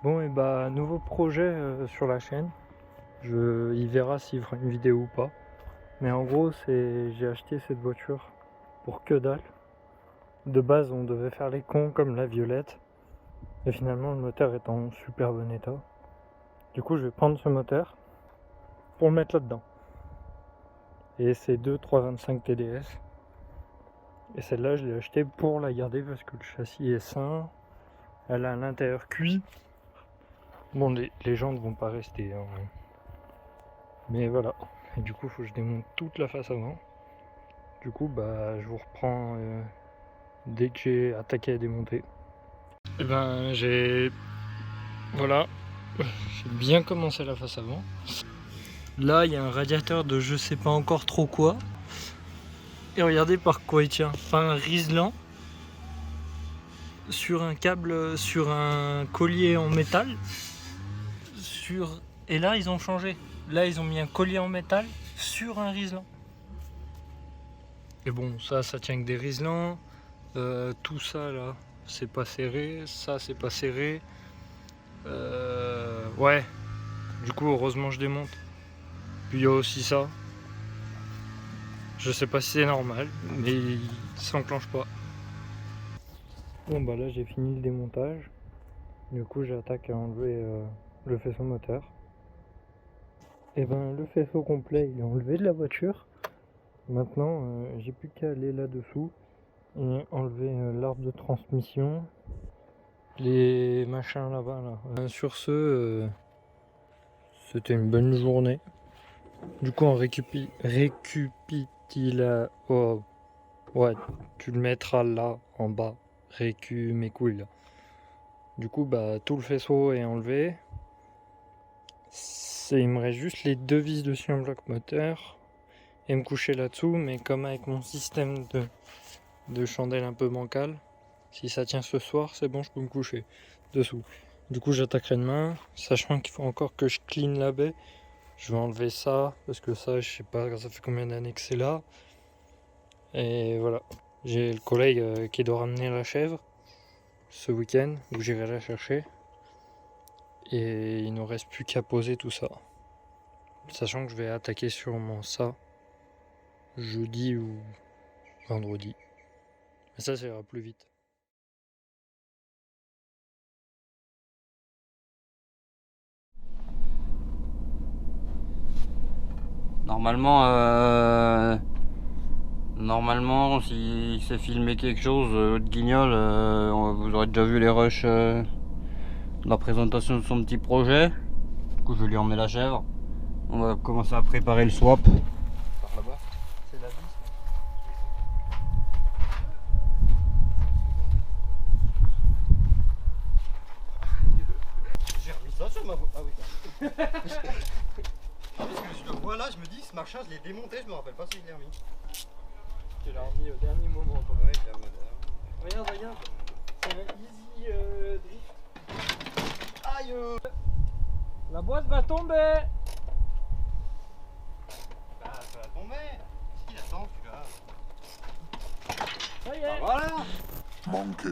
Bon et bah nouveau projet sur la chaîne. Il verra s'il fera une vidéo ou pas. Mais en gros j'ai acheté cette voiture pour que dalle. De base on devait faire les cons comme la Violette. Et finalement le moteur est en super bon état. Du coup je vais prendre ce moteur pour le mettre là-dedans. Et c'est deux 325 TDS. Et celle-là je l'ai achetée pour la garder parce que le châssis est sain. Elle a un intérieur cuit. Bon les gens ne vont pas rester hein. Mais voilà. Et du coup faut que je démonte toute la face avant. Du coup bah je vous reprends dès que j'ai attaqué à démonter. Et ben voilà, j'ai bien commencé la face avant. Là il y a un radiateur de je sais pas encore trop quoi. Et regardez par quoi il tient. Enfin un riselant sur un câble, sur un collier en métal. Et là ils ont changé. Là ils ont mis un collier en métal sur un riselant. Et bon ça tient que des riselants. Tout ça là c'est pas serré, ça c'est pas serré. Ouais, du coup heureusement je démonte. Puis il y a aussi ça. Je sais pas si c'est normal, mais il s'enclenche pas. Bon bah là j'ai fini le démontage. Du coup j'attaque à enlever le faisceau moteur. Et ben le faisceau complet il est enlevé de la voiture. Maintenant j'ai plus qu'à aller là-dessous et enlever l'arbre de transmission. Les machins là-bas là. Sur ce, c'était une bonne journée. Du coup, oh, ouais, tu le mettras là, en bas. Récu mes couilles là. Du coup, bah, tout le faisceau est enlevé. Il me reste juste les deux vis dessus en bloc moteur. Et me coucher là-dessous, mais comme avec mon système de chandelle un peu bancal, si ça tient ce soir, c'est bon, je peux me coucher dessous. Du coup, j'attaquerai demain, sachant qu'il faut encore que je clean la baie. Je vais enlever ça, parce que ça, je sais pas, ça fait combien d'années que c'est là. Et voilà. J'ai le collègue qui doit ramener la chèvre ce week-end, où j'irai la chercher. Et il ne reste plus qu'à poser tout ça. Sachant que je vais attaquer sûrement ça jeudi ou vendredi. Mais ça ira plus vite. Normalement, s'il s'est filmé quelque chose de Guignol, vous aurez déjà vu les rushs de la présentation de son petit projet. Du coup, je lui emmener la chèvre. On va commencer à préparer le swap. Par là-bas. C'est la vis. J'ai remis ça sur ma voie. Ah oui. Parce que je le vois là, je me dis, ce machin, je l'ai démonté, je me rappelle pas si je l'ai remis. Tu l'as remis au dernier moment. Toi. Ouais, je l'ai remis. Regarde. C'est un easy drift. Aïe. La boîte va tomber. Bah, ça va tomber. Qu'est-ce qu'il attend, celui-là? Ça y est. Voilà. Manqué.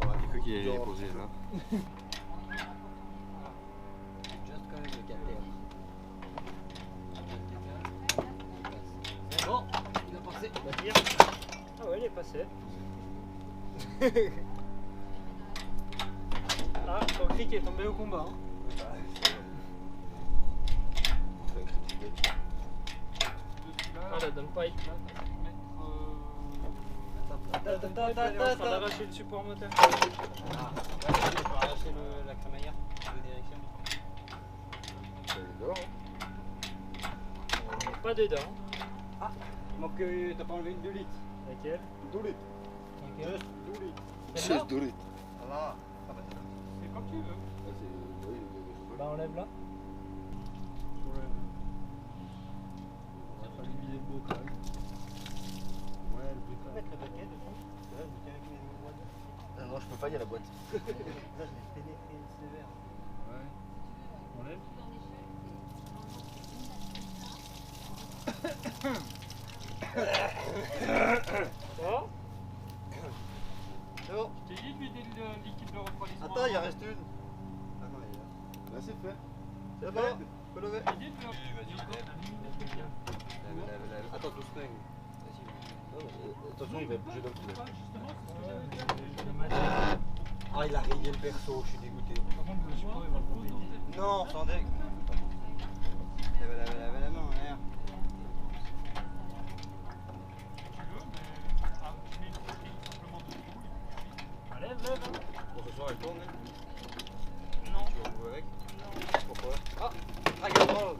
On a cru qu'il est posé là. Juste quand même le capteur. C'est bon, il a passé. Ah ouais, il est passé. Ah, ton cric est tombé au combat. Hein. Ah, la donne pas. Faut arracher le support moteur. Ah, ouais, il faut arracher la crémaillère de direction. On n'est pas dedans. Ah, il manque t'as pas enlevé une 2 litres. Laquelle 2 litres. Laquelle Juste 2 litres. C'est de litres. Voilà. C'est comme tu veux. Bah, enlève là. C'est bon. Je t'ai dit de vider le liquide de refroidissement. Attends, il en reste une. Ah non, il est là. Là, c'est fait. C'est fait. Faut lever. Attends, doucement. Attention, il va bouger d'un coup. Ah, il a rayé le berceau, je suis dégoûté. Non, sans deck. Lève la main en l'air. Lève. Bon, ce soir, elle tourne. Non. Tu vas jouer avec? Non. Pourquoi? Ah, regarde-moi.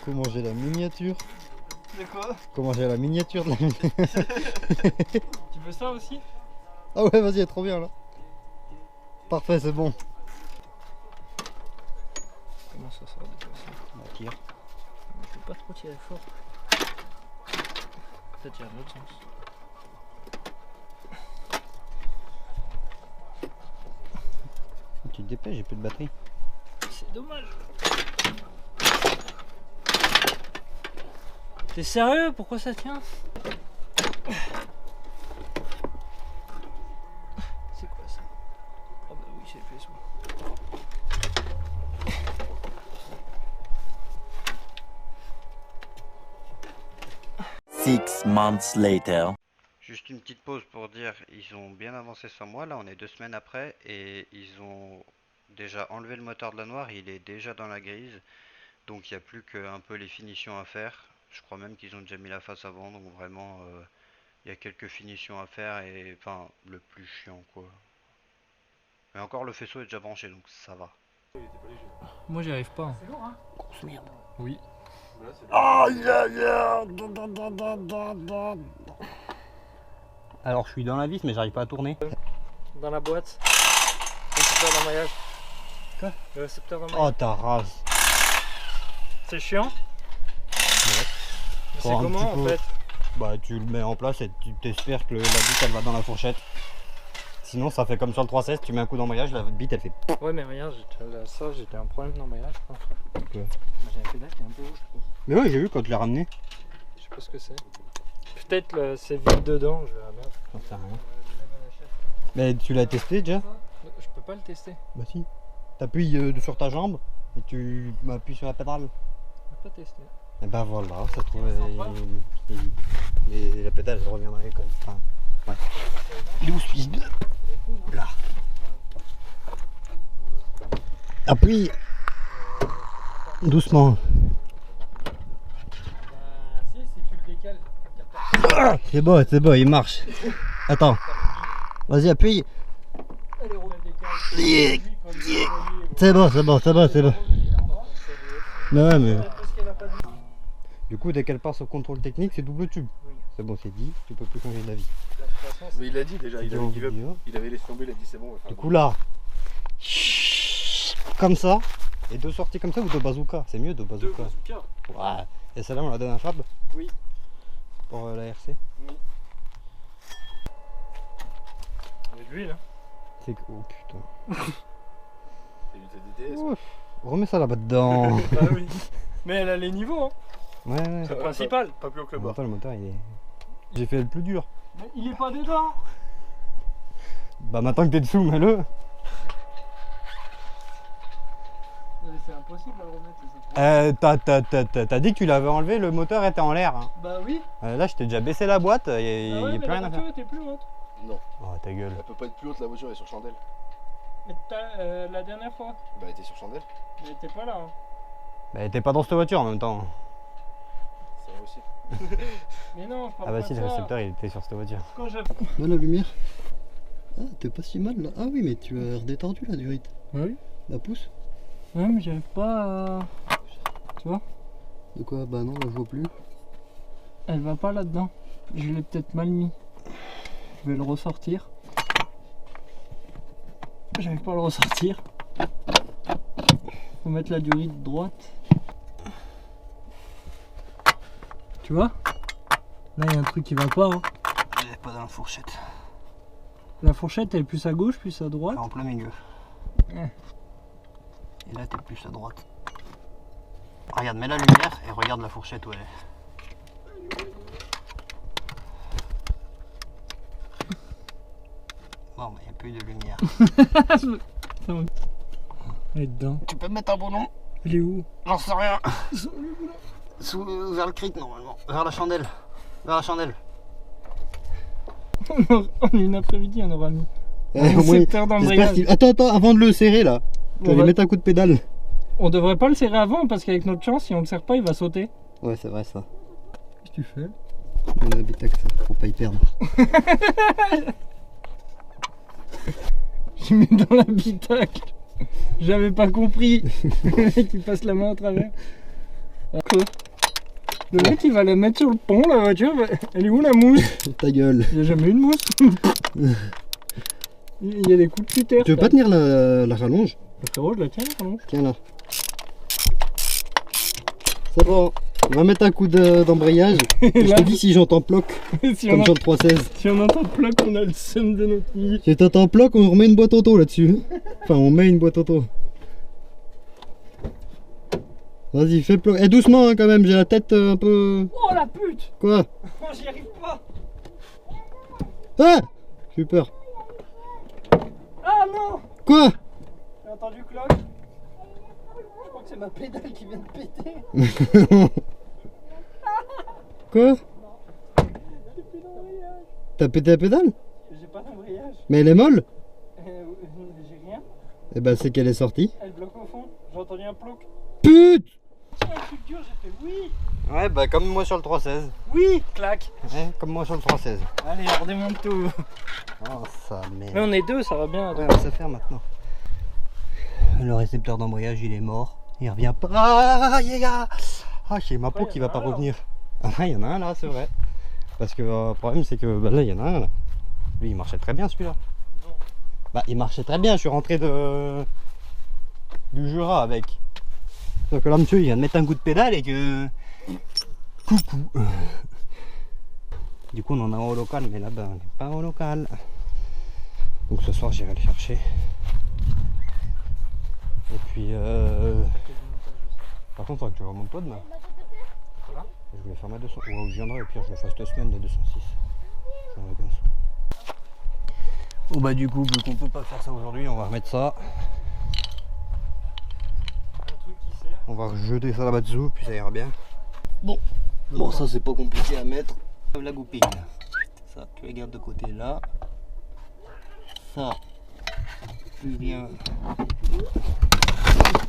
Comment j'ai la miniature? C'est quoi? Comment j'ai la miniature de la miniature? Tu veux ça aussi? Ah ouais, vas-y, trop bien là. Parfait, c'est bon. Comment ça sort de ça? Tire. Je peux pas trop tirer fort. Peut-être il y a un autre sens. Tu te dépêches, j'ai plus de batterie. C'est dommage. T'es sérieux? Pourquoi ça tient? C'est quoi ça? Oh bah oui, c'est le faisceau. 6 months later. Juste une petite pause pour dire, ils ont bien avancé sans moi, là on est 2 semaines après et ils ont déjà enlevé le moteur de la noire, il est déjà dans la grise, donc il n'y a plus qu'un peu les finitions à faire. Je crois même qu'ils ont déjà mis la face avant, donc vraiment il y a quelques finitions à faire et enfin le plus chiant quoi. Mais encore le faisceau est déjà branché donc ça va. Moi j'y arrive pas. C'est lourd hein? Grosse merde. Oui. Alors je suis dans la vis mais j'arrive pas à tourner. Dans la boîte. Récepteur d'embrayage. Quoi? Le récepteur d'embrayage. Oh ta race. C'est chiant? C'est Faut un comment petit en peu. fait? Bah tu le mets en place et tu t'espères que la bite elle va dans la fourchette. Sinon ça fait comme sur le 316, tu mets un coup d'embrayage, la bite elle fait. Ouais mais regarde, j'étais un problème d'embrayage je pense. Ouais. J'ai un pédale qui est un peu rouge je trouve. Mais ouais, j'ai vu quand tu l'as ramené. Je sais pas ce que c'est. Peut-être c'est vide dedans, je verrai bien. J'en sais rien. Mais tu l'as testé déjà? Je peux pas le tester. Bah si. T'appuies sur ta jambe et tu appuies sur la pédale. Je peux pas tester. Et bah voilà, ça se trouve. La pédale elle reviendrait quand même. Enfin, ouais. Il est où ce fils de. Là. Appuie. Doucement. Si tu le décales, le capteur. C'est bon, il marche. Attends. Vas-y, appuie. Allez, roule le décale. C'est bon. Non, mais. Du coup, dès qu'elle passe au contrôle technique, c'est double tube. Oui. C'est bon, c'est dit, tu peux plus changer d'avis. Mais il a dit déjà, il C'est avait en give up. vidéo. Il avait laissé tomber, il a dit c'est bon. on va faire Du le coup, là, comme ça, et deux sorties comme ça ou deux bazooka. C'est mieux deux bazooka. Ouais. Et celle-là, on la donne à Fab? Oui. Pour la RC. Avec lui là. C'est que. Oh putain. C'est une TDTS. Ouf. Remets ça là-bas dedans. Bah oui. Mais elle a les niveaux hein. Ouais, ouais. C'est le principal. Pas plus haut que le Le bas. moteur, il est. J'ai fait le plus dur. Mais il est pas dedans. Bah, maintenant que t'es dessous, mets-le. C'est impossible à le remettre. T'as dit que tu l'avais enlevé, le moteur était en l'air. Hein. Bah oui. Là, je t'ai déjà baissé la boîte, il n'y a plus rien à faire. T'es plus haute. Non, Oh, ta gueule. elle peut pas être plus haute, la voiture elle est sur chandelle. Mais la dernière fois, Bah elle était sur chandelle, elle était pas là. Hein. Bah, t'es pas dans cette voiture en même temps. ça va aussi. Mais non, je parle Ah, bah, pas si, de le ça. récepteur il était sur cette voiture. Quand j'ai... Donne la lumière. Ah, t'es pas si mal là. Ah oui, mais tu as redétendu la durite. Oui. La pousse. Ouais, mais j'arrive pas à... Tu vois? De quoi? Bah non, là, je vois plus. Elle va pas là-dedans. Je l'ai peut-être mal mis. Je vais le ressortir. J'arrive pas à le ressortir. Faut mettre la durite droite. Tu vois? Là, il y a un truc qui va pas. Hein. Elle est pas dans la fourchette. La fourchette, elle est plus à gauche, plus à droite. En plein milieu. Ouais. Et là, t'es plus à droite. Regarde, mets la lumière et regarde la fourchette où elle est. Bon, bah, y a plus de lumière. Elle est dedans. Tu peux me mettre un ballon? Elle est où? J'en sais rien. Vers le cric, normalement. Vers la chandelle. Vers la chandelle. On est une après-midi, on aura mis. Au moins, secteur d'embrayage. Attends, avant de le serrer là. Tu vas On lui va- mettre un coup de pédale. On devrait pas le serrer avant parce qu'avec notre chance, si on le serre pas, il va sauter. Ouais, c'est vrai ça. Qu'est-ce que tu fais? On a habitacle ça, pour pas y perdre. Je mets dans l'habitacle. J'avais pas compris. Le mec il passe la main à travers. Quoi? Le mec il va la mettre sur le pont, la voiture. Elle est où la mousse? Ta gueule. Il y a jamais eu de mousse. Il y a des coups de cutter. Tu veux pas tenir la rallonge? Frérot, je la tiens la rallonge. Tiens là. C'est bon. On va mettre un coup d'embrayage. Et Je là, te dis si j'entends ploc, si, comme on sur le 316. si on entend ploc, on a le seum de notre vie. Si t'entends ploc, on remet une boîte auto là-dessus. Enfin, on met une boîte auto. Vas-y, fais ploc. Et doucement hein, quand même, j'ai la tête un peu... Oh la pute! Quoi? Oh, j'y arrive pas! Ah! J'ai eu peur. Ah non! Quoi? J'ai entendu cloc. Je crois que c'est ma pédale qui vient de péter. Quoi? T'as pété la pédale? J'ai pas d'embrayage. Mais elle est molle? J'ai rien. Eh ben c'est qu'elle est sortie. Elle bloque au fond. J'ai entendu un ploc. Pute! Un truc dur, j'ai fait oui! Ouais, bah comme moi sur le 316. Oui! Clac! Ouais, comme moi sur le 316. Allez, on redémonte tout. Oh ça merde. Mais on est deux, ça va bien. Ouais, on va se faire maintenant. Le récepteur d'embrayage, il est mort. Il revient pas. Ah, j'ai ma peau qui va pas revenir. Ah, il y en a un là, c'est vrai. Parce que le problème, c'est que bah, là, il y en a un là. Lui, il marchait très bien celui-là. Non. Bah, il marchait très bien. Je suis rentré du Jura avec. Donc là, monsieur, il vient de mettre un coup de pédale et que. Coucou. Du coup, on en a un au local, mais là-bas, on n'est pas au local. Donc ce soir, j'irai le chercher. Et puis, par contre, il faudra que tu remontes toi demain. Voilà. Je voulais faire ma 200. Ou je viendrai, au pire, je le fais cette semaine, la 206. J'aimerais bien ça. Bon, bah, du coup, vu qu'on peut pas faire ça aujourd'hui, on va remettre ça. Un truc qui sert. On va rejeter ça là-bas dessous, puis ça ira bien. Bon, ça, c'est pas compliqué à mettre. La goupille. Ça, tu les gardes de côté là. Ça, tu viens.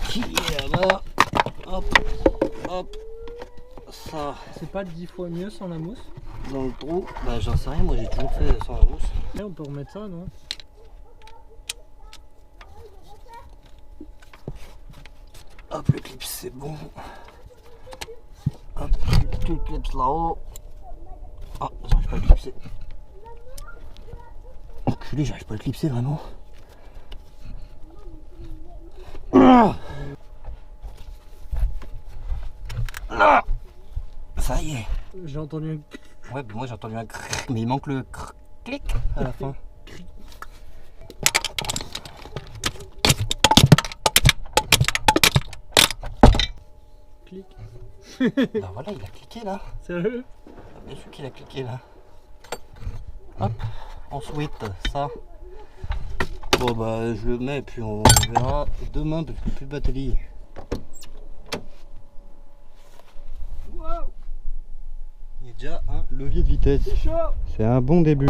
Qui est là-bas. Hop, hop. Ça, C'est pas 10 fois mieux sans la mousse? dans le trou. Bah, j'en sais rien, moi j'ai toujours fait sans la mousse. Là, on peut remettre ça, non? Hop, le clip c'est bon. Hop, tu le clips là-haut. Ah, j'arrive pas à le clipser. Enculé, j'arrive pas à le clipser vraiment. Ah, ah, ça y est. J'ai entendu un... Ouais, mais moi j'ai entendu un crrr, mais il manque le crrr, clic à la fin. clic. Bah voilà, il a cliqué là. Sérieux? Bien sûr qu'il a cliqué là. Hop, ensuite ça. Bon bah je le mets et puis on verra demain parce que plus de batterie. Wow! Il y a déjà un levier de vitesse. C'est chaud! C'est un bon début.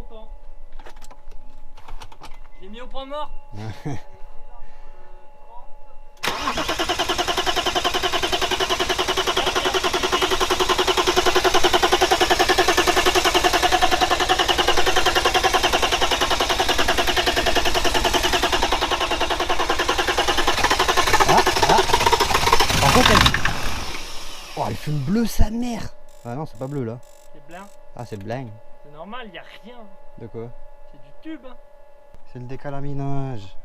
Content. J'ai mis au point mort! quoi qu'elle... Oh, elle fume bleu sa mère. Ah non, c'est pas bleu là. C'est blanc. Ah, c'est blanc. C'est normal, y a rien. De quoi? C'est du tube. Hein. C'est le décalaminage.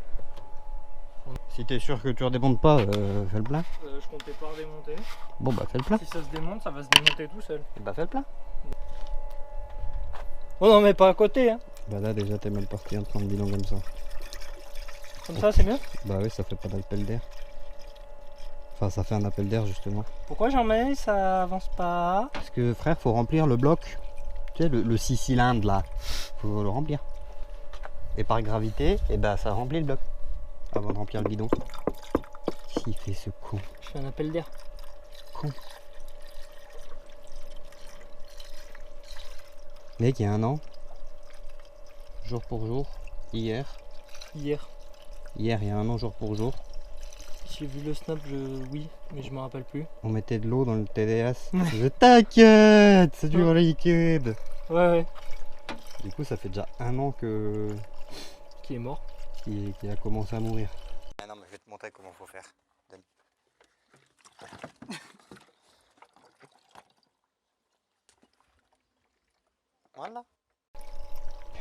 Si t'es sûr que tu redémontes pas, fais le plein. Je comptais pas redémonter. Bon bah fais le plein. Si ça se démonte, ça va se démonter tout seul. Et bah fais le plein. Oh non, mais pas à côté. Hein. Bah là déjà t'es mal parti en train de bidon comme ça. Comme ça, c'est mieux. Bah oui, ça fait pas d'appel d'air. Enfin ça fait un appel d'air justement. Pourquoi j'en mets? Ça avance pas. Parce que frère, faut remplir le bloc. Tu sais, le 6 cylindres là. Faut le remplir. Et par gravité, et bah ça remplit le bloc. Avant de remplir le bidon. Qu'est-ce qu'il fait ce con? Je fais un appel d'air. Con. Mec, il y a un an, jour pour jour, hier, Hier. il y a un an, jour pour jour, J'ai vu le snap, oui, mais je me rappelle plus. on mettait de l'eau dans le TDS. Je t'inquiète, c'est du liquide. Ouais. Du coup, ça fait déjà un an que Qui est mort. qui a commencé à mourir. Ah non, mais je vais te montrer comment faut faire. Voilà.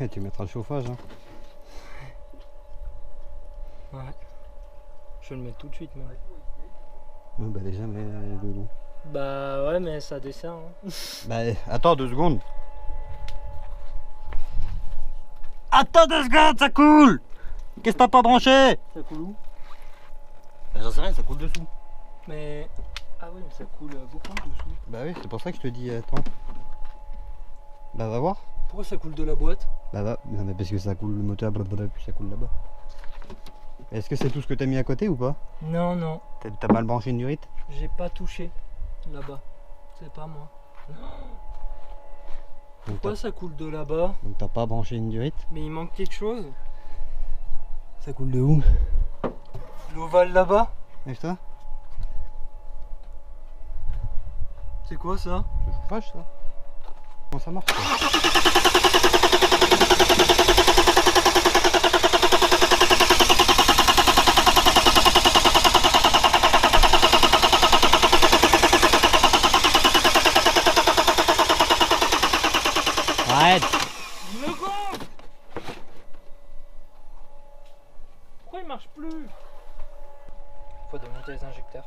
Et tu mettras le chauffage. Hein. Ouais. Je vais le mettre tout de suite même. Ouais, bah déjà, mais de l'eau. Bah ouais, mais ça dessert. Hein. Bah attends 2 secondes. Attends 2 secondes, ça coule. Qu'est-ce que t'as pas branché? Ça coule où? J'en sais rien, ça coule dessous. Mais... Ah oui, mais ça coule beaucoup dessous. Bah oui, c'est pour ça que je te dis attends. Bah va voir. Pourquoi ça coule de la boîte? Bah va. Non mais parce que ça coule le moteur, blablabla, puis ça coule là-bas. Est-ce que c'est tout ce que t'as mis à côté ou pas? Non, non. T'as mal branché une durite? J'ai pas touché là-bas. C'est pas moi. Pourquoi ça coule de là-bas? Donc t'as pas branché une durite? Mais il manque quelque chose. Ça coule de où? L'ovale là-bas? Lève-toi. C'est quoi ça? C'est le chauffage ça? Comment ça marche ça? Arrête! Il me gonfle! Pourquoi il marche plus? Faut démonter les injecteurs.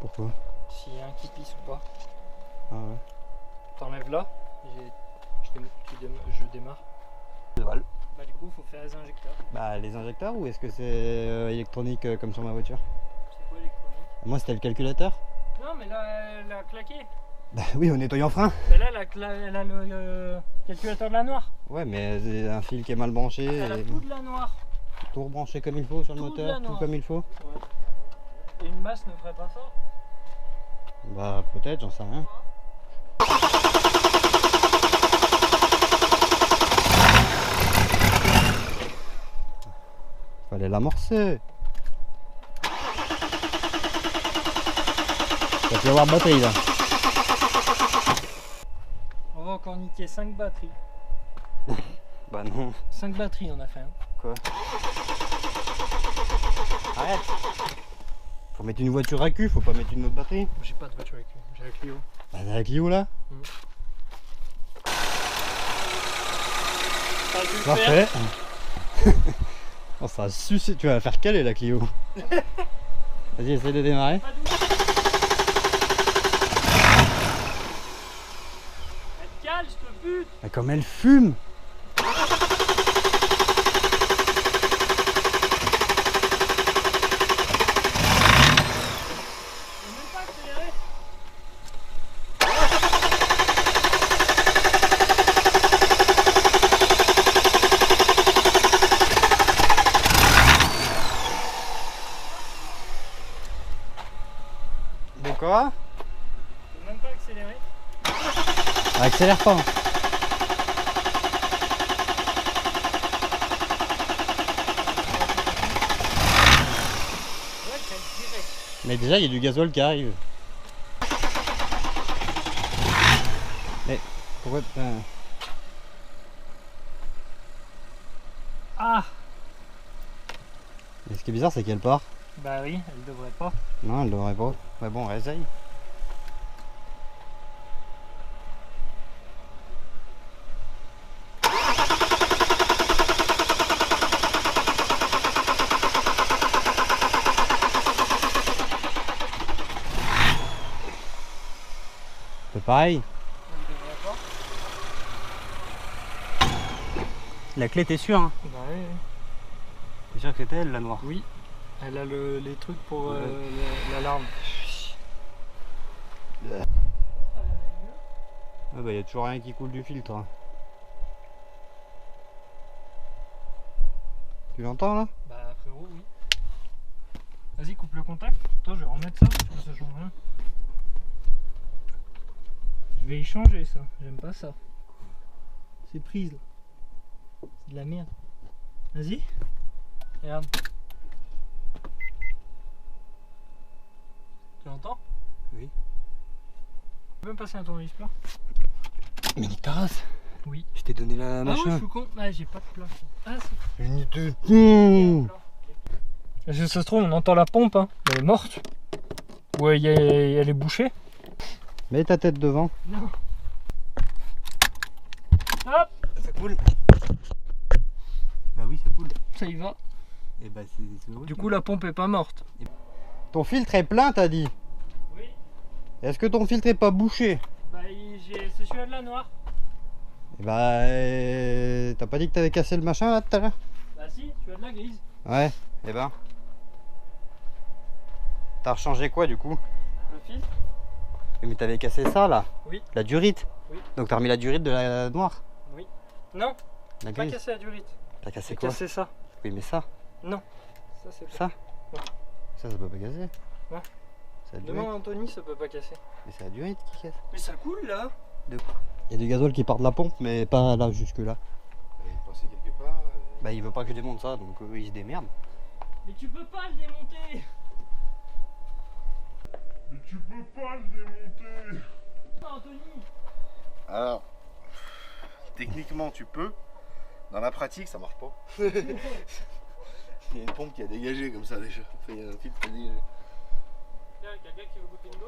Pourquoi? S'il y a un qui pisse ou pas. Ah ouais. T'enlèves là, je démarre. Voilà. Bah du coup faut faire les injecteurs. Bah les injecteurs ou est-ce que c'est électronique comme sur ma voiture? C'est quoi l'électronique? Moi c'était le calculateur. Non mais là elle a claqué. Bah oui, en nettoyant le frein. Mais là elle a le calculateur de la noire. Ouais mais c'est un fil qui est mal branché. Elle a tout de la noire. Tout rebranché comme il faut sur le Tout de moteur, la tout noire. comme il faut. Ouais. Et une masse ne ferait pas ça? Bah peut-être, j'en sais rien. Fallait l'amorcer. Ça peut y avoir batterie là. On va encore niquer 5 batteries. Bah non. 5 batteries on a fait. Hein. Quoi? Arrête. Faut mettre une voiture à cul, faut pas mettre une autre batterie. J'ai pas de voiture avec lui, j'ai la Clio. Bah t'as la Clio là. T'as dû le faire. Parfait. Oh, ça a sucé. Tu vas la faire caler la Clio. Vas-y, essaye de démarrer. Elle cale, je te bute. Mais comme elle fume. J'ai même pas accéléré. De quoi? J'ai même pas accéléré. Accélère pas. Ouais, c'est direct. Mais déjà, il y a du gasoil qui arrive. Mais pourquoi Ah! Mais ce qui est bizarre, c'est qu'elle part. Bah oui, elle devrait pas. Non, elle devrait pas. Mais bon, essaye. C'est pareil. Elle devrait pas. La clé, t'es sûr, hein? Bah oui, oui. T'es sûr que c'était elle, la noire? Oui, elle a les trucs pour l'alarme. Ah bah, y a toujours rien qui coule du filtre. Hein. Tu l'entends là? Bah frérot, oui. Vas-y, coupe le contact. Toi, je vais remettre ça, parce que ça change rien. Je vais y changer ça, j'aime pas ça. C'est prise là. C'est de la merde. Vas-y. Regarde. Tu l'entends? Oui. Tu peux me passer un tournevis plat? Mais nique ta race. Oui. Je t'ai donné la Ah oui, je machin. suis con. Ah, j'ai pas de plat. Ah, c'est Parce que ça se trouve, on entend la pompe, hein. Elle est morte. Ou elle est bouchée. Mets ta tête devant. Non. Hop, Ça coule. Bah oui, ça coule. ça y va. Et bah c'est Du coup, la pompe est pas morte. Ton filtre est plein, t'as dit. Oui. Est-ce que ton filtre est pas bouché? Bah, c'est celui-là de la noire. Et bah t'as pas dit que t'avais cassé le machin là tout à l'heure? Bah si, celui-là de la grise. Ouais. Et ben. T'as rechangé quoi du coup? Le filtre. Mais t'avais cassé ça là? Oui. La durite? Oui. Donc t'as remis la durite de la noire? Non, La pas grise? cassé la durite. T'as cassé C'est quoi? cassé ça. Oui mais ça? Non. Ça, c'est Ça? Ouais. Ça peut pas casser? Ouais. C'est la durite. Demande à Anthony, ça peut pas casser. Mais c'est la durite qui casse. Mais ça coule là. Il y a du gasoil qui part de la pompe mais pas là jusque là. Il est passé quelque part. Bah il veut pas que je démonte ça donc il se démerde. Mais tu peux pas le démonter. Non, Anthony. Alors, techniquement tu peux. Dans la pratique ça marche pas. Il y a une pompe qui a dégagé comme ça déjà. Enfin, il y a un filtre qui a dégagé. Tiens, quelqu'un qui veut goûter une go?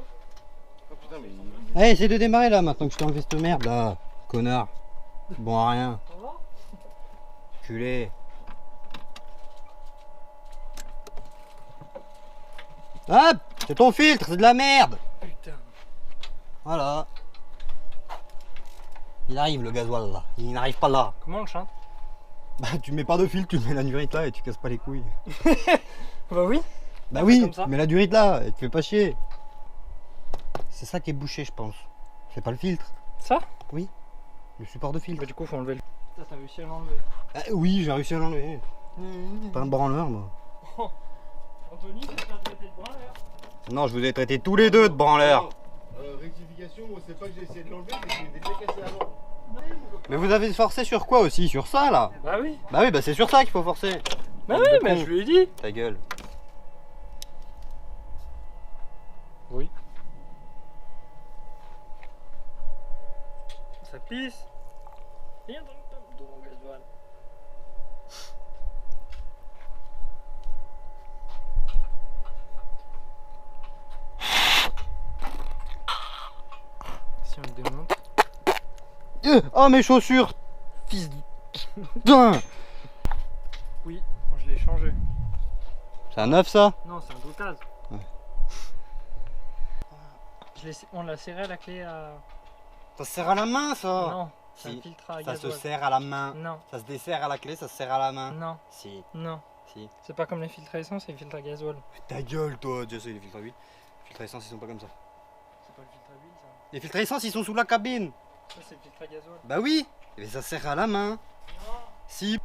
Oh putain mais Allez essaye de démarrer là maintenant que je t'ai enlevé cette merde là. Connard. Bon à rien. Ça va? Culé. Hop! C'est ton filtre, c'est de la merde! Putain. Voilà. Il arrive le gasoil là. Il n'arrive pas là. Comment on le chante? Bah tu mets pas de filtre, tu mets la durite là et tu casses pas les couilles. Bah oui. Bah Ah, oui, comme ça. tu mets la durite là et tu fais pas chier. C'est ça qui est bouché je pense. C'est pas le filtre. Ça? Le support de filtre. Bah du coup faut enlever le... Putain, t'as réussi à l'enlever. Ah, oui, j'ai réussi à l'enlever. Pas un branleur moi. Anthony, tu t'as traité de branleur. Non, je vous ai traité tous les deux de branleurs. rectification, moi c'est pas que j'ai essayé de l'enlever, mais j'ai déjà cassé avant. Mais vous avez forcé sur quoi aussi? Sur ça là? Bah oui. Bah oui, bah c'est sur ça qu'il faut forcer. Bah Bande oui, de mais cons. je lui ai dit. Ta gueule. Oui. Ça pisse. Viens dans mon gasoil. Si on le démonte. Oh mes chaussures! Fils de... Putain! Oui, je l'ai changé. C'est un neuf ça? Non, c'est un doutaz. Ouais. On l'a serré à la clé à... Ça se serre à la main ça? Non, c'est Si. un filtre à Ça se gasoil. serre à la main. Non, Ça se dessert à la clé, ça se serre à la main. non, Si, non. si. C'est pas comme les filtres à essence, c'est les filtres à gasoil. Ta gueule toi, Dieu sait les filtres à huile. Les filtres à essence ils sont pas comme ça. C'est pas le filtre à huile ça. Les filtres à essence ils sont sous la cabine. Ça c'est le filtre à gasoil. Bah oui, mais ça se serre à la main. Non. Si.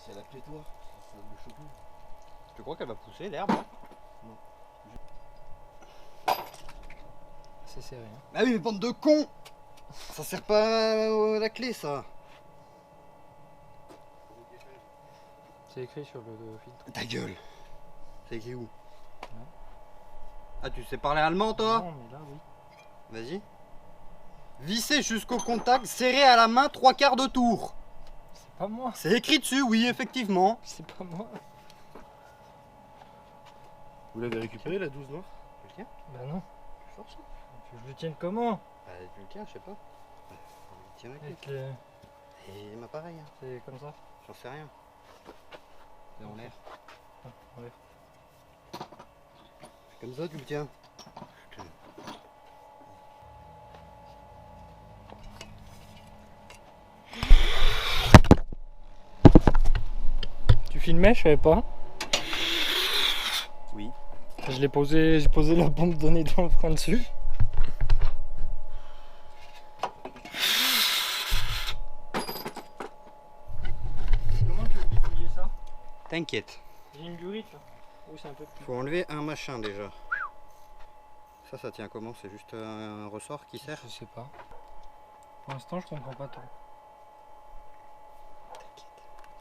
C'est la clé toi, ça me choque. Tu crois qu'elle va pousser l'herbe? C'est serré. Hein. Bah oui mais bande de cons! Ça sert pas à la clé ça. C'est écrit sur le filtre. Ta gueule. C'est écrit où? Ah tu sais parler allemand toi? Non, mais là oui. Vas-y. Visser jusqu'au contact, serré à la main 3/4 de tour. C'est pas moi. C'est écrit dessus, oui, effectivement. C'est pas moi. Vous l'avez récupéré la 12 noire? Tu le tiens? Bah non. Plus fort, ça. Tu veux que je le tienne comment? Bah, tu le tiens, je sais pas. Tiens avec lui. Avec les... Et il m'a pareil, hein. C'est comme ça. J'en sais rien. C'est en l'air. Ah, en l'air. C'est comme ça, tu le tiens. Tu filmais, je savais pas. Oui. Je l'ai posé, j'ai posé la bombe donnée dans le frein dessus. Comment tu veux dépouiller ça? T'inquiète. J'ai une burite là. Oui, c'est un peu plus. Faut enlever un machin déjà. Ça tient comment? C'est juste un ressort qui sert? Je sais pas. Pour l'instant, je comprends pas trop.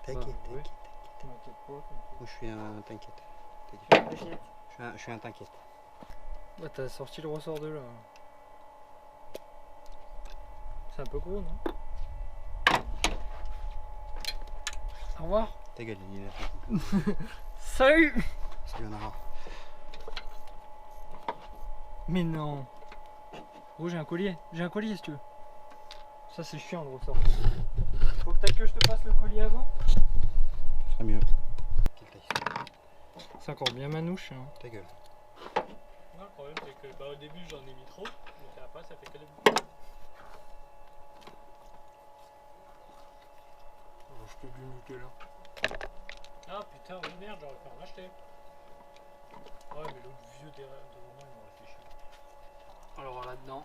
T'inquiète. Bah, oui. T'inquiète. T'inquiète pas. Moi je suis un t'inquiète. T'inquiète. Je suis un t'inquiète. Bah, t'as sorti le ressort de là. C'est un peu gros, non? Au revoir. Ta gueule, il est là. Salut. Salut, on a rare. Mais non. Oh, j'ai un collier. J'ai un collier si tu veux. Ça, c'est chiant le ressort. Faut peut-être que je te passe le collier avant. Ce serait mieux. Quelle taille? C'est encore bien manouche. Hein. Ta gueule. Non, le problème c'est que bah, au début j'en ai mis trop, mais après ça fait que des bouts. Oh, je peux plus niquer là. Ah putain, oui merde, j'aurais pu en acheter. Ouais, mais l'autre vieux devant moi il m'aurait fait chier. Alors là-dedans.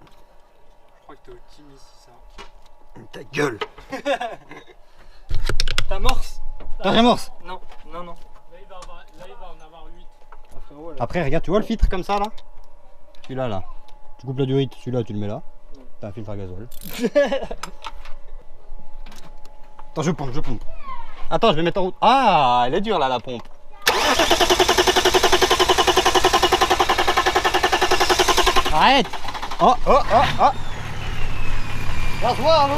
Je crois que t'es optimiste, ça. Ta gueule. T'amorces. T'amorces. Non, non, non. Là il va en avoir 8. Ah, frérot, là. Après, regarde, tu vois le filtre comme ça là? Celui-là là. Tu coupes la durite, celui-là tu le mets là. T'as un filtre à gasoil. Attends, je pompe. Attends, je vais mettre en route. Ah, elle est dure là la pompe. Arrête. Oh. Gasoil.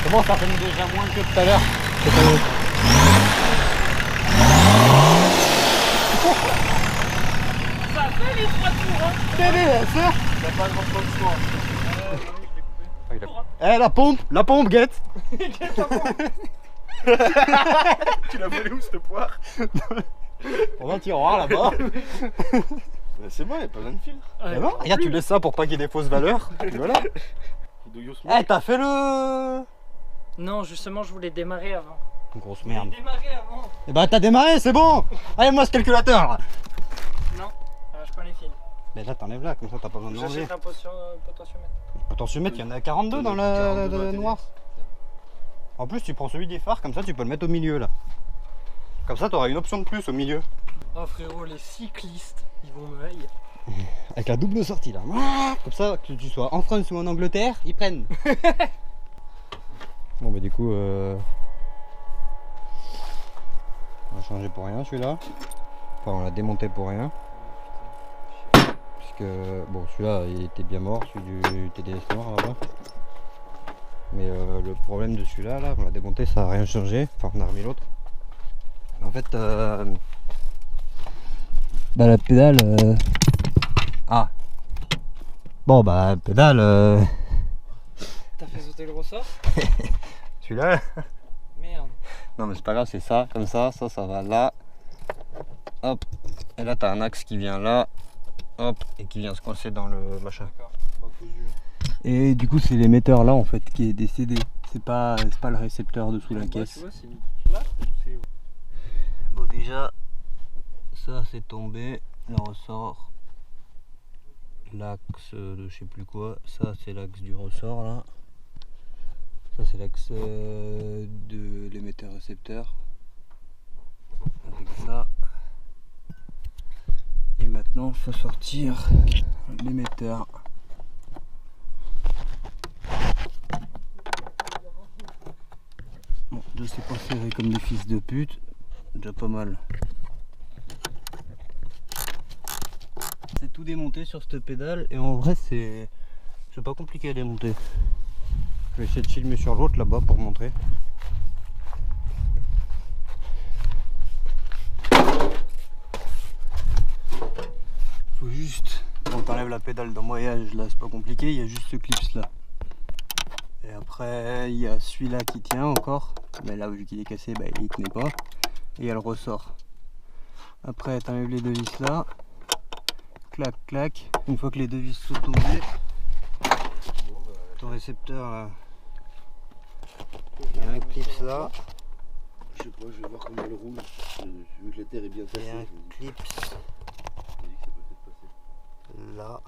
C'est bon, ça fait déjà moins que tout à l'heure. Ça fait les 3 tours hein. Bien sûr. T'as pas grand chose de soin. Oui, je l'ai coupé. Eh, la pompe, guette. Tu l'as volé où cette poire? On a un tiroir là-bas. C'est bon, y'a pas besoin de fil. Eh ben, regarde, tu laisses ça pour pas qu'il y ait des fausses valeurs. Et voilà. Eh, t'as fait le... Non, justement, je voulais démarrer avant. Grosse merde. Démarrer avant. Eh ben, t'as démarré, c'est bon. Allez, moi ce calculateur là. Non, arrache pas les fils. Mais là, t'enlèves là, comme ça t'as pas besoin de manger. J'achète un potentiomètre. Potentiomètre, il y en a 42 dans la noire. En plus, tu prends celui des phares, comme ça tu peux le mettre au milieu là. Comme ça, t'auras une option de plus au milieu. Oh frérot, les cyclistes, ils vont me haïr. Avec la double sortie là. Comme ça, que tu sois en France ou en Angleterre, ils prennent. Bon, bah du coup, on va changer pour rien celui-là. Enfin, on l'a démonté pour rien. Puisque, bon, celui-là, il était bien mort, celui du TDS noir là-bas. Mais le problème de celui-là, là, on l'a démonté, ça n'a rien changé. Enfin, on a remis l'autre. En fait, bah la pédale. Ah. Bon, bah la pédale. T'as fait sauter le ressort? Celui-là. Merde. Non, mais c'est pas grave, c'est ça, comme ça va là. Hop. Et là, t'as un axe qui vient là. Hop. Et qui vient se coincer dans le machin. D'accord. Bah, Et du coup, c'est l'émetteur là en fait qui est décédé. C'est pas le récepteur dessous la caisse. Tu vois, c'est là ou c'est... Bon, déjà, ça c'est tombé. Le ressort. L'axe de je sais plus quoi. Ça, c'est l'axe du ressort là. Ça, c'est l'axe de l'émetteur récepteur. Avec ça. Et maintenant, il faut sortir l'émetteur. je sais pas serrer comme des fils de pute. Déjà pas mal. C'est tout démonté sur cette pédale et en vrai c'est pas compliqué à démonter. Je vais essayer de filmer sur l'autre là-bas pour montrer. Faut juste, quand t'enlèves la pédale d'embrayage là c'est pas compliqué, il y a juste ce clips là. Et après il y a celui-là qui tient encore, mais là vu qu'il est cassé bah, il tenait pas. Et il y a le ressort. Après t'enlèves les deux vis là. Clac clac. Une fois que les deux vis sont tombées, ton récepteur là. Il y a un clips là. Je sais pas, je vais voir comment elle roule. Vu que la terre est bien Il y a tassée. un clips Je me dis que ça peut peut-être passer. là.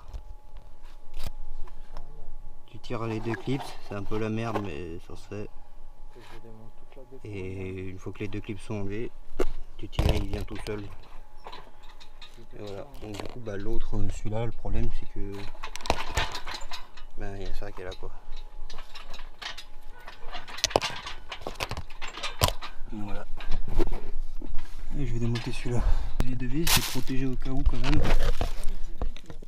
Tu tires les deux clips, c'est un peu la merde mais ça se fait. Et une fois que les deux clips sont enlevés, tu tires, il vient tout seul. Et voilà. Donc du coup bah l'autre, celui-là, le problème c'est que il y a ça qui est là quoi. Voilà. Et je vais démonter celui-là. Les deux vis, c'est protégé au cas où quand même.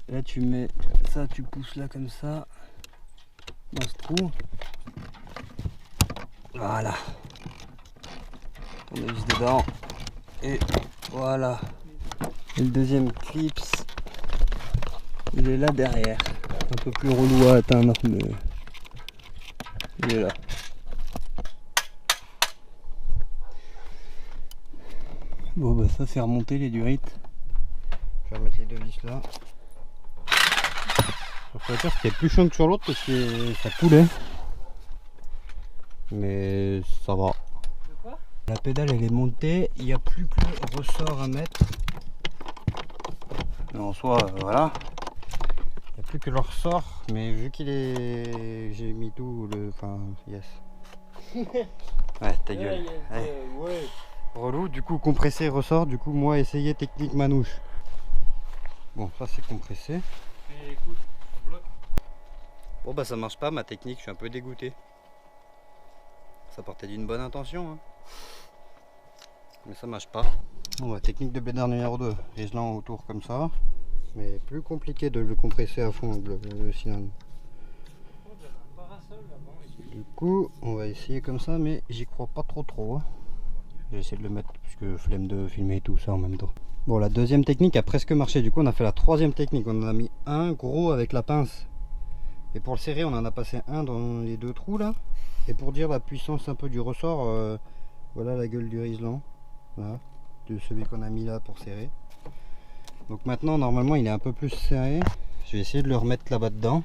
Là tu mets ça, tu pousses là comme ça dans ce trou. Voilà. On a vis dedans. Et voilà. Et le deuxième clips, il est là derrière. Un peu plus relou à atteindre, mais il est là. Bon bah ça c'est remonté les durites. Je vais remettre les deux vis là. Je préfère qu'il y ait plus chaud que sur l'autre parce que ça coulait. Mais ça va. La pédale elle est montée, il n'y a plus que le ressort à mettre. Mais en soi voilà. Il n'y a plus que le ressort, mais vu qu'il est. J'ai mis tout le. Enfin yes. Ouais ta gueule. Ouais. Relou, du coup compressé ressort, du coup moi essayer technique manouche. Bon ça c'est compressé. Et écoute, on bloque. Bon bah ça marche pas ma technique, je suis un peu dégoûté. Ça partait d'une bonne intention hein. Mais ça marche pas. Bon bah technique de bédard numéro 2, Riesland autour comme ça. Mais plus compliqué de le compresser à fond le cylindre. Du coup on va essayer comme ça mais j'y crois pas trop hein. J'ai essayé de le mettre puisque flemme de filmer tout ça en même temps. Bon la deuxième technique a presque marché, du coup on a fait la troisième technique. On en a mis un gros avec la pince. Et pour le serrer on en a passé un dans les deux trous là. Et pour dire la puissance un peu du ressort, voilà la gueule du Riesland. Voilà, de celui qu'on a mis là pour serrer. Donc maintenant normalement il est un peu plus serré. Je vais essayer de le remettre là-bas dedans.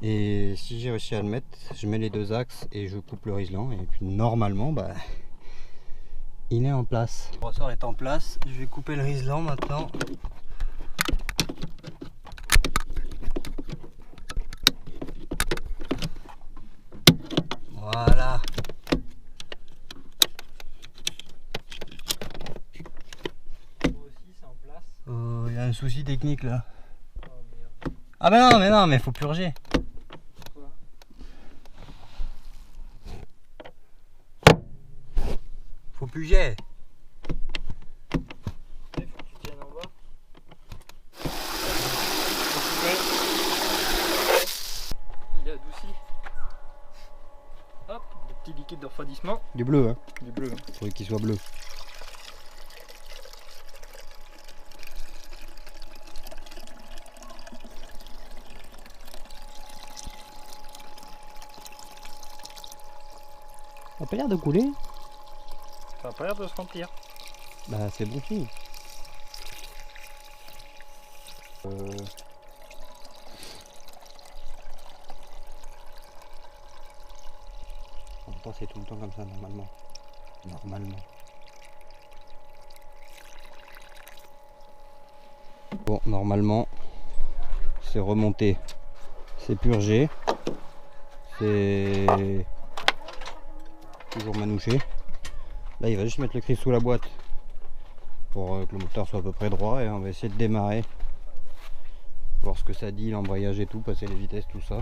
Et si j'ai réussi à le mettre, je mets les deux axes et je coupe le Riesland. Et puis normalement bah il est en place. Le ressort est en place. Je vais couper le Riesland maintenant. Voilà. Il y a un souci technique là. Ah mais non mais faut purger. Faut purger. Il est adouci. Hop, le petit liquide de refroidissement. Du bleu hein. Du bleu. Faudrait qu'il soit bleu. Ça a pas l'air de couler. Ça a pas l'air de se remplir. Bah c'est bon signe. En même temps c'est tout le temps comme ça normalement. Bon normalement c'est remonté. C'est purgé. C'est toujours manouché. Là il va juste mettre le cri sous la boîte pour que le moteur soit à peu près droit et on va essayer de démarrer, voir ce que ça dit, l'embrayage et tout, passer les vitesses, tout ça,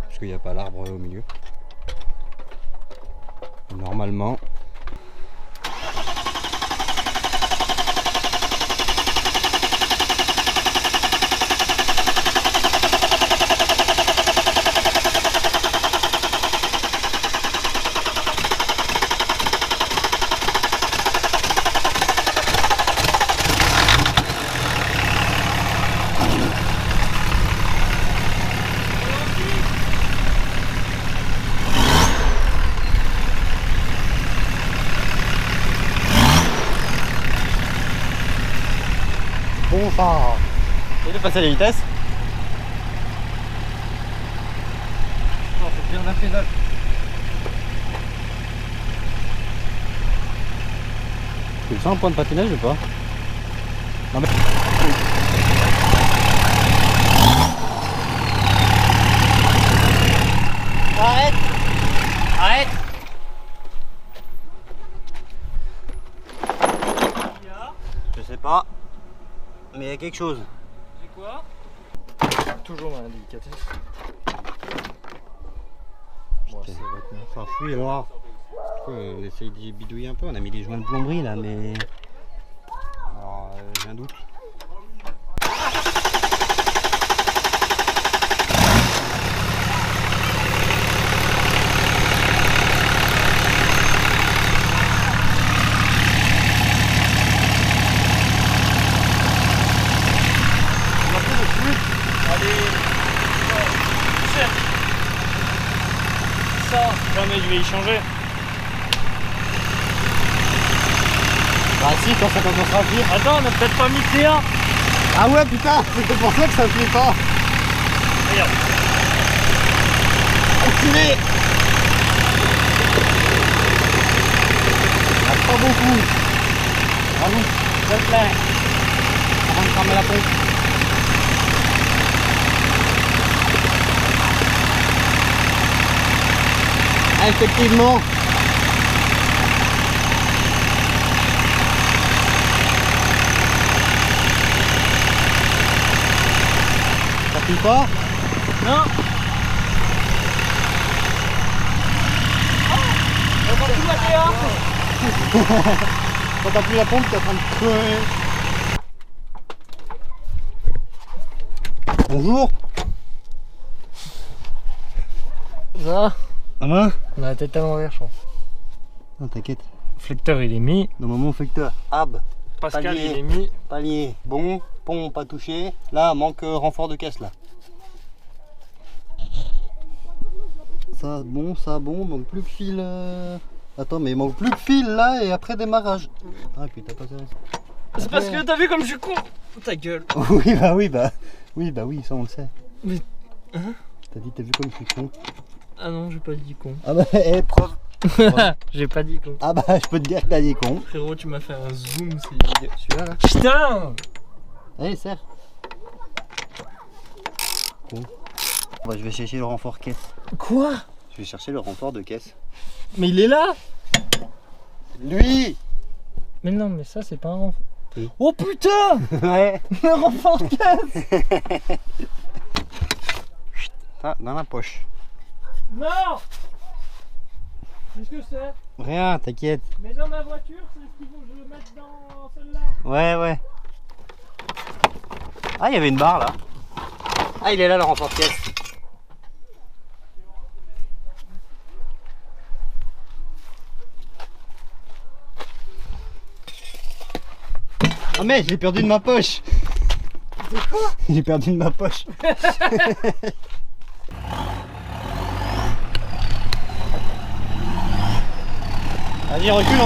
parce qu'il n'y a pas l'arbre au milieu. Normalement. Bon phare. Et de passer à la vitesse. Non, faut bien la pédale. Tu le sens un point de patinage ou pas? Non mais... Arrête! Arrête! Je sais pas. Mais il y a quelque chose. C'est quoi? Toujours dans la délicatesse. Bon, ça va être bien. Ça fuit alors. On essaye d'y bidouiller un peu. On a mis les joints de plomberie là, mais. Alors, j'ai un doute. Ça, jamais je vais y changer. Bah si, quand ça commencera à fuir. Attends, on a peut-être pas mis T1. Ah ouais putain, c'était pour ça que ça fuit pas. Regarde. Enculé. Ah, pas beaucoup. Bravo, s'il te plaît. Avant de fermer la pompe. Ah, effectivement. Ça fuit pas? Non. Quand t'as plus la pompe, t'es en train de crever. Bonjour. Ça, Ça va? on a la tête à l'envers, je crois. Non, t'inquiète. Le flecteur, il est mis. Normalement, facteur. Ab. Pascal, Palier. il est mis. Palier. Bon. Pont pas touché. Là, manque renfort de caisse là. Ça bon. Manque plus que fil. Attends, mais il manque plus que fil là et après démarrage. Ah, puis t'as pas serré. C'est parce que t'as vu comme je suis con. Ta gueule. Oui, oui, ça on le sait. Mais. Hein? T'as dit, t'as vu comme je suis con. Ah non, j'ai pas dit con. Ah bah, preuve. J'ai pas dit con. Ah bah, je peux te dire que t'as dit con. Frérot, tu m'as fait un zoom, c'est celui-là là. Putain! Allez, serre. Con. Bah, je vais chercher le renfort caisse. Quoi? Je vais chercher le renfort de caisse. Mais il est là! Lui! Mais non, mais ça, c'est pas un renfort. Oui. Oh putain! Ouais. Le renfort caisse! Ah, dans la poche. Non! Qu'est-ce que c'est? Rien, t'inquiète. Mais dans ma voiture, c'est ce qu'il faut que je le mette dans celle-là. Ouais. Ah, il y avait une barre là. Ah, il est là le renfort caisse. Ah mais j'ai perdu de ma poche. C'est quoi? J'ai perdu de ma poche. Vas-y, recule.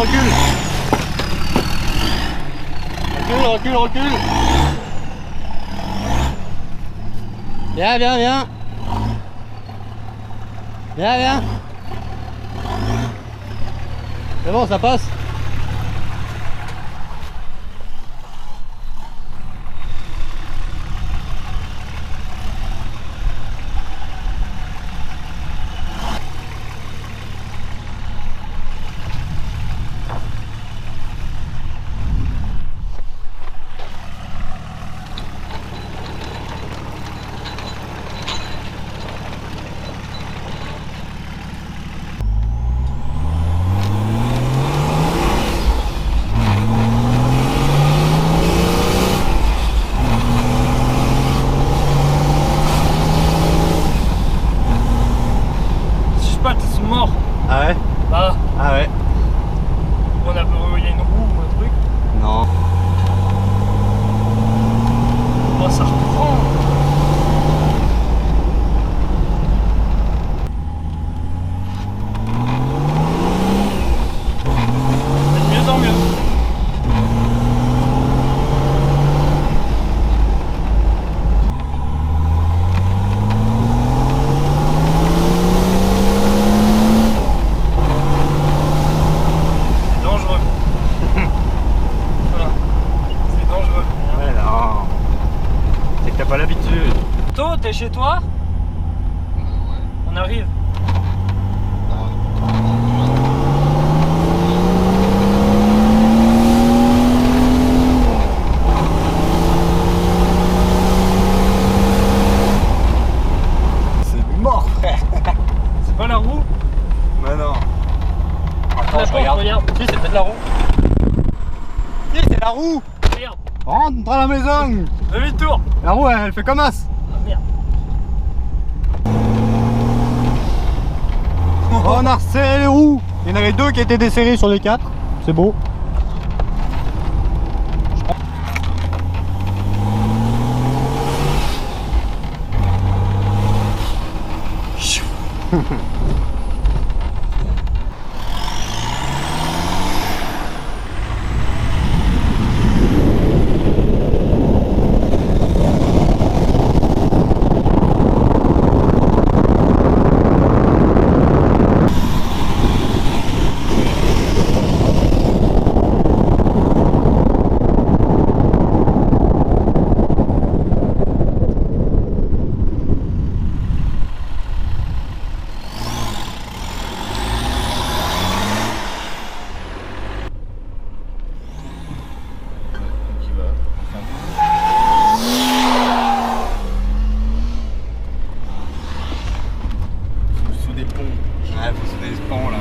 Recule. Viens. Viens. C'est bon, ça passe. ils sont morts. Ah ouais? Bah, Ah ouais? on a il y a une roue ou un truc. Non. Oh, ça reprend. De mieux en mieux. C'est dangereux. Voilà. C'est dangereux. Ouais, non. C'est que t'as pas l'habitude. To, t'es chez toi? On arrive. C'est mort, frère. C'est pas la roue? Mais non. Attends, je regarde. Si, c'est peut-être la roue. Si, c'est la roue. Merde. Rentre à la maison. Demi-tour. La roue, elle fait comme as. Ah merde. On a resserré les roues. Il y en avait 2 qui étaient desserrées sur les 4. C'est beau. Qui va. Sous des ponts. Ouais, faut se des ponts là.